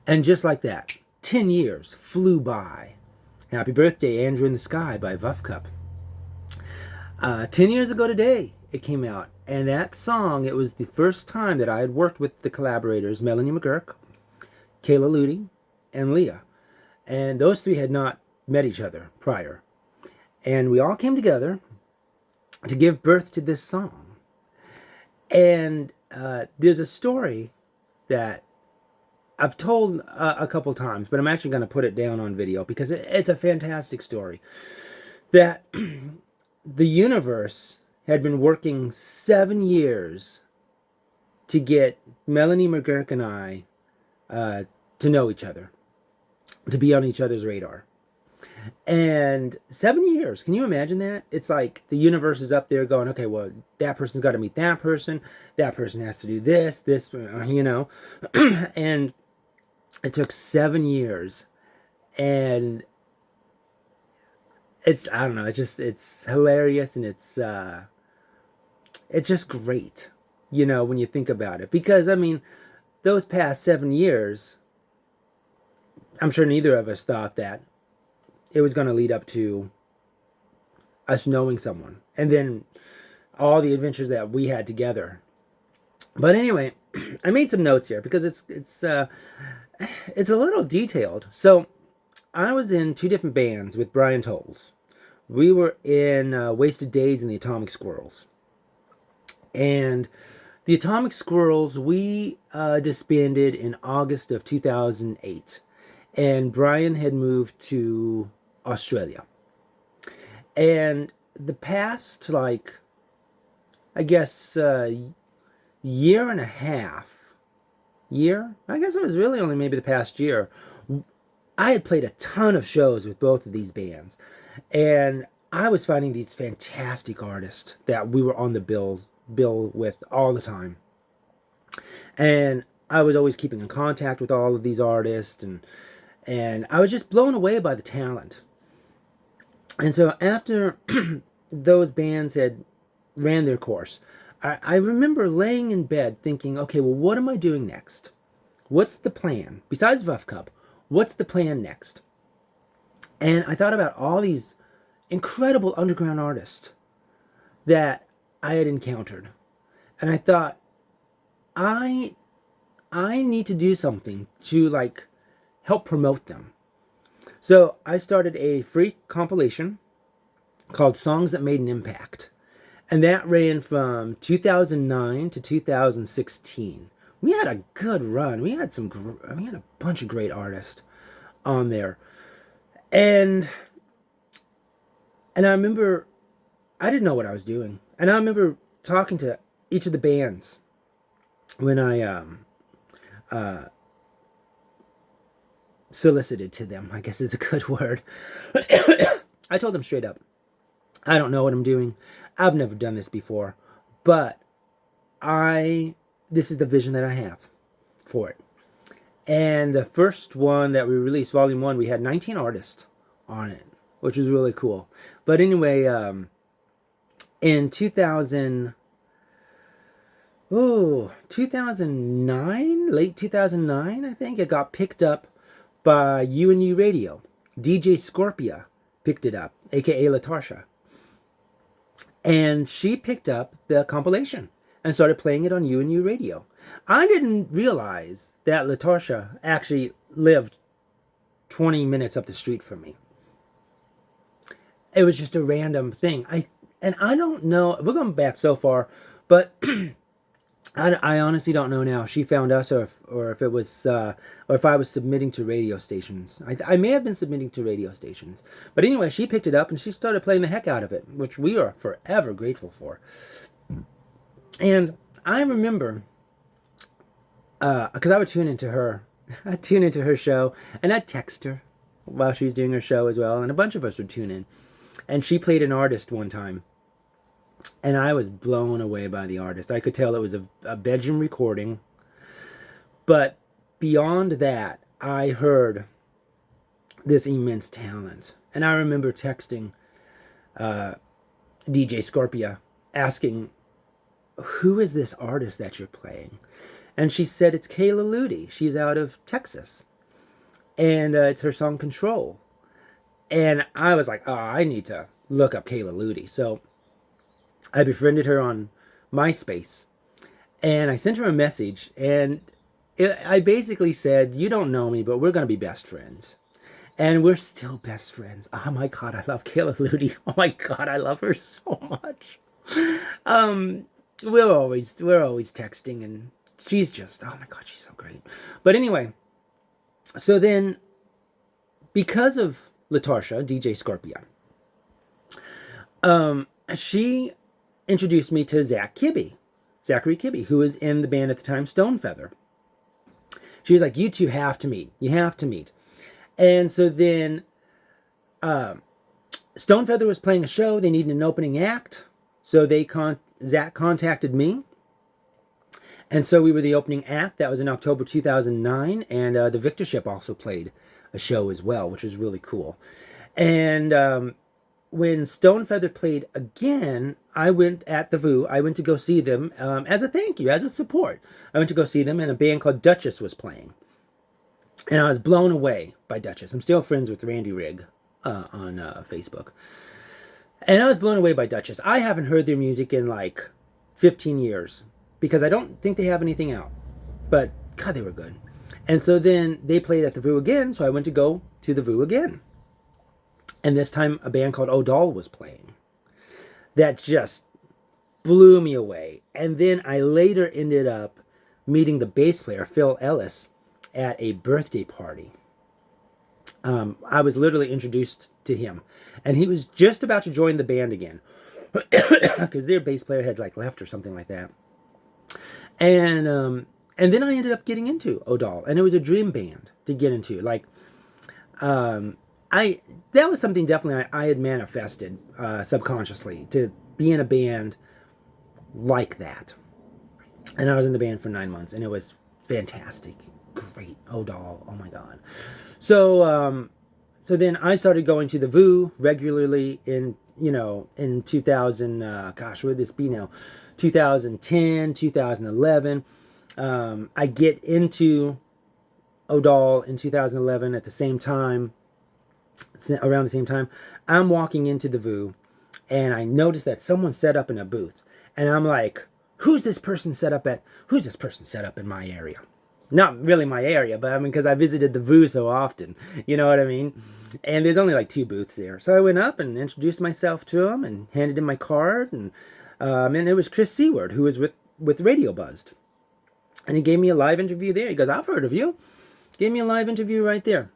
And just like that, 10 years flew by. Happy Birthday, Andrew in the Sky by Vufcup. 10 years ago today, it came out. And that song, it was the first time that I had worked with the collaborators, Melanie McGurk, Kayla Ludi, and Leah. And those three had not met each other prior. And we all came together to give birth to this song. And there's a story that I've told a couple times, but I'm actually going to put it down on video because it's a fantastic story. That the universe had been working 7 years to get Melanie McGurk and I to know each other, to be on each other's radar. And 7 years, can you imagine that? It's like the universe is up there going, okay, well, that person's got to meet that person has to do this, you know. And it took 7 years. And it's, I don't know, it's hilarious, and it's just great, you know, when you think about it. Because, I mean, those past 7 years, I'm sure neither of us thought that it was going to lead up to us knowing someone. And then all the adventures that we had together. But anyway, I made some notes here because it's a little detailed. So I was in 2 different bands with Brian Tolles. We were in Wasted Days and the Atomic Squirrels. And the Atomic Squirrels, we disbanded in August of 2008. And Brian had moved to Australia. And the past, like, I guess, year and a half, I guess it was really only maybe the past year, I had played a ton of shows with both of these bands. And I was finding these fantastic artists that we were on the bill with all the time. And I was always keeping in contact with all of these artists, and I was just blown away by the talent. And so after those bands had ran their course, I remember laying in bed thinking, okay, well, what am I doing next? What's the plan? Besides Vufcup, what's the plan next? And I thought about all these incredible underground artists that I had encountered. And I thought, I need to do something to, like, help promote them. So I started a free compilation called Songs That Made an Impact. And that ran from 2009 to 2016. We had a good run. We had a bunch of great artists on there. And I remember, I didn't know what I was doing. And I remember talking to each of the bands when I solicited to them, I guess is a good word. I told them straight up, I don't know what I'm doing. I've never done this before, but this is the vision that I have for it. And the first one that we released, Volume 1, we had 19 artists on it, which was really cool. But anyway, in 2009, late 2009, I think, it got picked up by UNU Radio. DJ Scorpia picked it up, aka Latarsha. And she picked up the compilation and started playing it on UNU Radio. I didn't realize that Latarsha actually lived 20 minutes up the street from me. It was just a random thing. I don't know, we're going back so far, but I honestly don't know now if she found us or if it was or if I was submitting to radio stations. I may have been submitting to radio stations. But anyway, she picked it up and she started playing the heck out of it, which we are forever grateful for. And I remember, because I would tune into her show, and I'd text her while she was doing her show as well, and a bunch of us would tune in. And she played an artist one time, and I was blown away by the artist. I could tell it was a bedroom recording, but beyond that, I heard this immense talent. And I remember texting DJ Scorpia, asking, who is this artist that you're playing? And she said, it's Kayla Ludi. She's out of Texas. and it's her song Control. And I was like, oh, I need to look up Kayla Ludi. So I befriended her on MySpace, and I sent her a message, and I basically said, you don't know me, but we're going to be best friends. And we're still best friends. Oh my God, I love Kayla Ludi. Oh my God, I love her so much. We're always texting, and she's just, oh my God, she's so great. But anyway, so then because of Latarsha, DJ Scorpia, she introduced me to Zachary Kibbe, who was in the band at the time, Stonefeather. She was like, you two have to meet. You have to meet. And so then Stonefeather was playing a show. They needed an opening act. So Zach contacted me. And so we were the opening act. That was in October 2009. And the Victorship also played a show as well, which was really cool. And when Stonefeather played again, I went at the VU. I went to go see them as a thank you, as a support. I went to go see them, and a band called Duchess was playing. And I was blown away by Duchess. I'm still friends with Randy Rigg on Facebook. And I was blown away by Duchess. I haven't heard their music in like 15 years because I don't think they have anything out. But God, they were good. And so then they played at the VU again, so I went to go to the VU again. And this time a band called O'Dall was playing. That just blew me away. And then I later ended up meeting the bass player, Phil Ellis, at a birthday party. I was literally introduced to him. And he was just about to join the band again. Because their bass player had like left or something like that. And then I ended up getting into O'Dall. And it was a dream band to get into. Like, that was something definitely I had manifested subconsciously, to be in a band like that. And I was in the band for 9 months, and it was fantastic. Great. O'Dall. Oh my God. So then I started going to the VU regularly in 2000, gosh, where would this be now? 2010, 2011. I get into O'Dall in 2011 at the same time. Around the same time, I'm walking into the VU, and I notice that someone set up in a booth, and I'm like, who's this person set up in my area? Not really my area, but I mean, because I visited the VU so often, you know what I mean? And there's only like 2 booths there. So I went up and introduced myself to him and handed him my card, and it was Chris Seward, who was with Radio Buzzed. And he gave me a live interview there. He goes, I've heard of you. Gave me a live interview right there.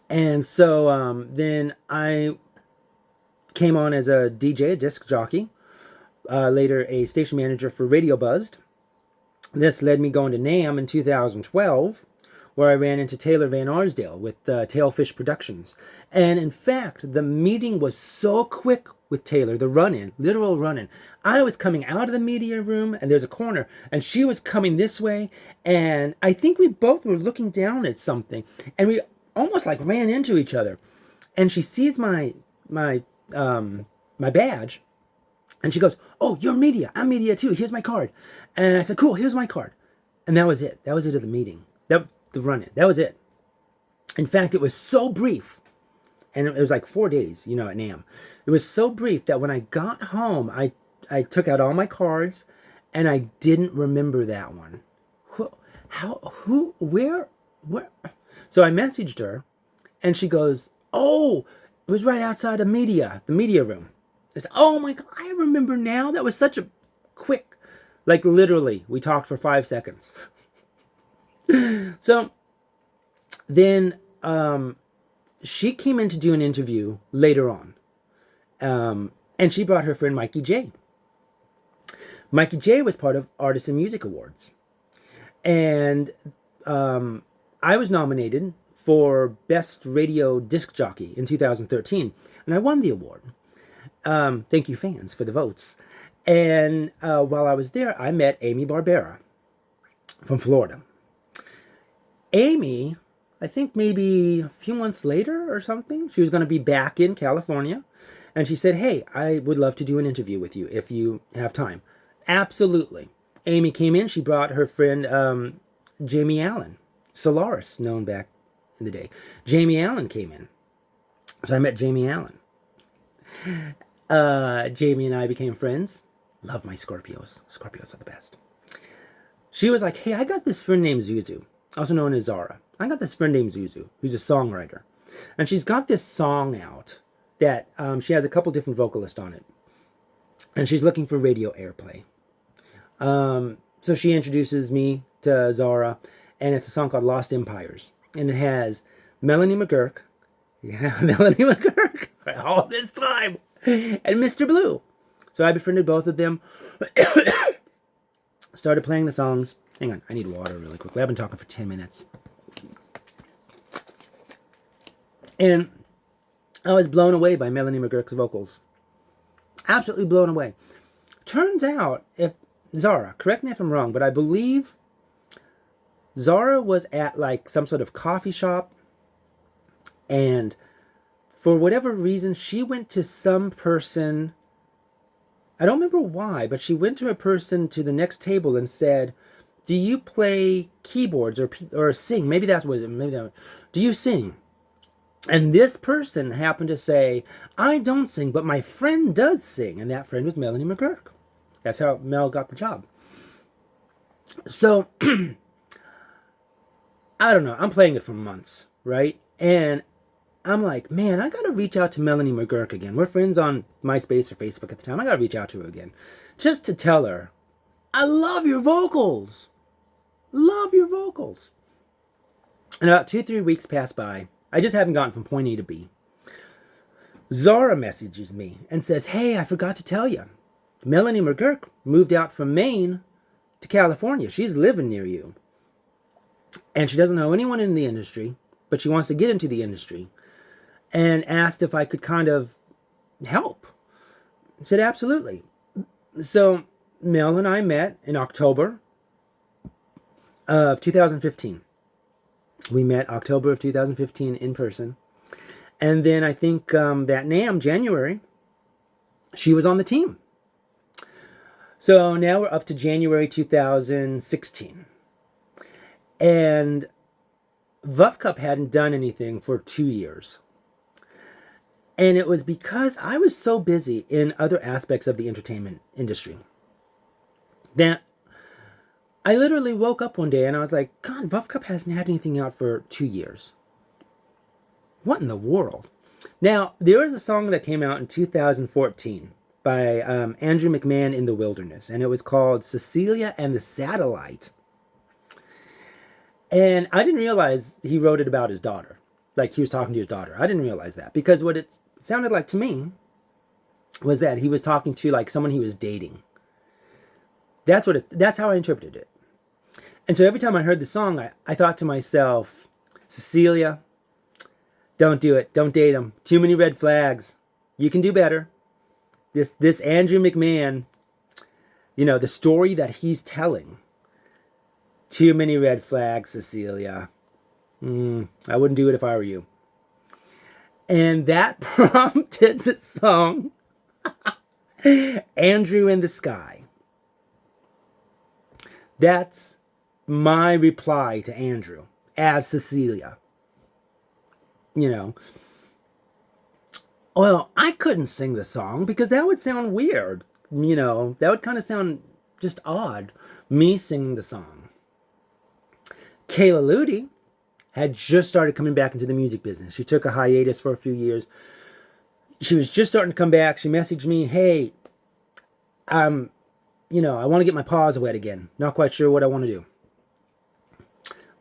And so then I came on as a DJ, a disc jockey, later a station manager for Radio Buzzed. This led me going to NAMM in 2012, where I ran into Taylor Van Arsdale with Tailfish Productions. And in fact, the meeting was so quick with Taylor, the run-in, literal run-in. I was coming out of the media room, and there's a corner, and she was coming this way, and I think we both were looking down at something, and we almost like ran into each other. And she sees my badge, and she goes, oh, you're media. I'm media too. Here's my card. And I said, cool, here's my card. And that was it. That was it of the meeting. The run-in. That was it. In fact, it was so brief. And it was like 4 days, at NAMM. It was so brief that when I got home, I took out all my cards, and I didn't remember that one. Where? So I messaged her, and she goes, oh, it was right outside of the media room. I said, oh my God, I remember now. That was such a quick, like literally, we talked for 5 seconds. So then she came in to do an interview later on. And she brought her friend Mikey J. Mikey J was part of Artists in Music Awards. And I was nominated for Best Radio Disc Jockey in 2013. And I won the award. Thank you, fans, for the votes. And while I was there, I met Amy Barbera from Florida. Amy, I think maybe a few months later or something, she was going to be back in California. And she said, hey, I would love to do an interview with you if you have time. Absolutely. Amy came in. She brought her friend Jamie Allen, Solaris, known back in the day. Jamie Allen came in. So I met Jamie Allen. Jamie and I became friends. Love my Scorpios. Scorpios are the best. She was like, hey, I got this friend named Zuzu, also known as Zara. I got this friend named Zuzu, who's a songwriter. And she's got this song out that she has a couple different vocalists on it. And she's looking for radio airplay. So she introduces me to Zara, and it's a song called Lost Empires. And it has Melanie McGurk, Melanie McGurk, all this time, and Mr. Blue. So I befriended both of them, started playing the songs. Hang on, I need water really quickly. I've been talking for 10 minutes. And I was blown away by Melanie McGurk's vocals. Absolutely blown away. Turns out, if Zara, correct me if I'm wrong, but I believe Zara was at like some sort of coffee shop, and for whatever reason, she went to some person. I don't remember why, but she went to a person to the next table and said, do you play keyboards or sing? Maybe that's what it was. Maybe that. Do you sing? And this person happened to say, I don't sing, but my friend does sing. And that friend was Melanie McGurk. That's how Mel got the job. So, I don't know. I'm playing it for months, right? And I'm like, man, I got to reach out to Melanie McGurk again. We're friends on MySpace or Facebook at the time. I got to reach out to her again. Just to tell her, I love your vocals. Love your vocals. And about 2-3 weeks pass by. I just haven't gotten from point A to B. Zara messages me and says, hey, I forgot to tell you. Melanie McGurk moved out from Maine to California. She's living near you. And she doesn't know anyone in the industry, but she wants to get into the industry. And asked if I could kind of help. I said, absolutely. So Mel and I met in October of 2015. We met October of 2015 in person. And then I think that NAMM, January, she was on the team. So now we're up to January 2016. And Vufcup hadn't done anything for 2 years. And it was because I was so busy in other aspects of the entertainment industry that I literally woke up one day and I was like, God, Vufcup hasn't had anything out for 2 years. What in the world? Now, there was a song that came out in 2014 by Andrew McMahon in the Wilderness, and it was called Cecilia and the Satellite. And I didn't realize he wrote it about his daughter. Like he was talking to his daughter. I didn't realize that, because what it sounded like to me was that he was talking to like someone he was dating. That's how I interpreted it. And so every time I heard the song, I thought to myself, Cecilia, don't do it. Don't date him. Too many red flags. You can do better. This Andrew McMahon, the story that he's telling. Too many red flags, Cecilia. I wouldn't do it if I were you. And that prompted the song, Andrew in the Sky. That's my reply to Andrew as Cecilia. Well, I couldn't sing the song because that would sound weird. That would kind of sound just odd, me singing the song. Kayla Ludi had just started coming back into the music business. She took a hiatus for a few years. She was just starting to come back. She messaged me, hey, I want to get my paws wet again. Not quite sure what I want to do.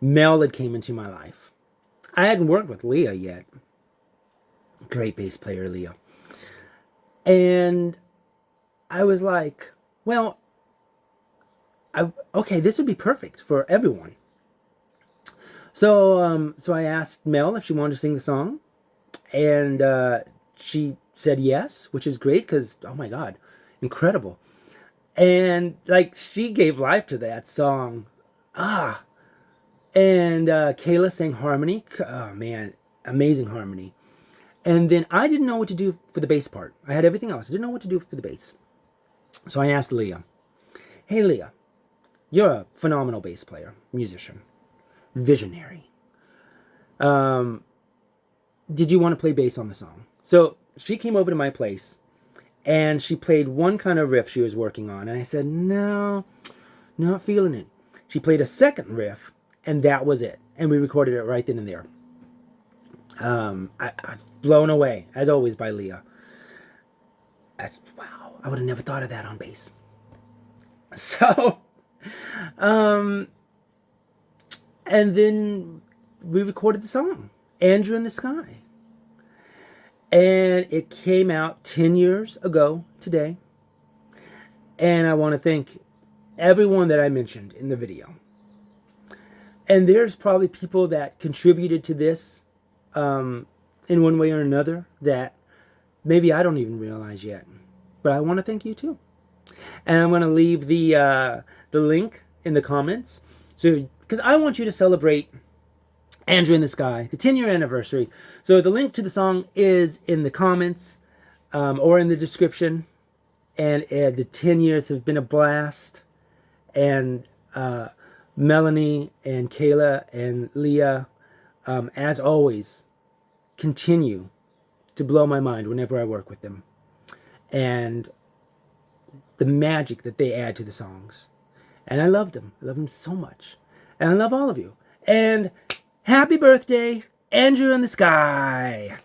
Mel had came into my life. I hadn't worked with Leah yet. Great bass player, Leah. And I was like, well, okay, this would be perfect for everyone. So I asked Mel if she wanted to sing the song. And she said yes, which is great because, oh my God, incredible. And she gave life to that song. And Kayla sang harmony. Oh man, amazing harmony. And then I didn't know what to do for the bass part. I had everything else. I didn't know what to do for the bass. So I asked Leah, hey Leah, you're a phenomenal bass player, musician, visionary. Did you want to play bass on the song? So she came over to my place and she played one kind of riff she was working on. And I said, no, not feeling it. She played a second riff and that was it. And we recorded it right then and there. I was blown away, as always, by Leah. Wow, I would have never thought of that on bass. So, and then we recorded the song, Andrew in the Sky. And it came out 10 years ago today. And I want to thank everyone that I mentioned in the video. And there's probably people that contributed to this in one way or another that maybe I don't even realize yet. But I want to thank you too. And I'm going to leave the link in the comments. So, because I want you to celebrate Andrew in the Sky, the 10-year anniversary. So the link to the song is in the comments or in the description. And the 10 years have been a blast. And Melanie and Kayla and Leah, as always, continue to blow my mind whenever I work with them. And the magic that they add to the songs. And I love them. I love them so much. And I love all of you. And happy birthday, Andrew in the Sky.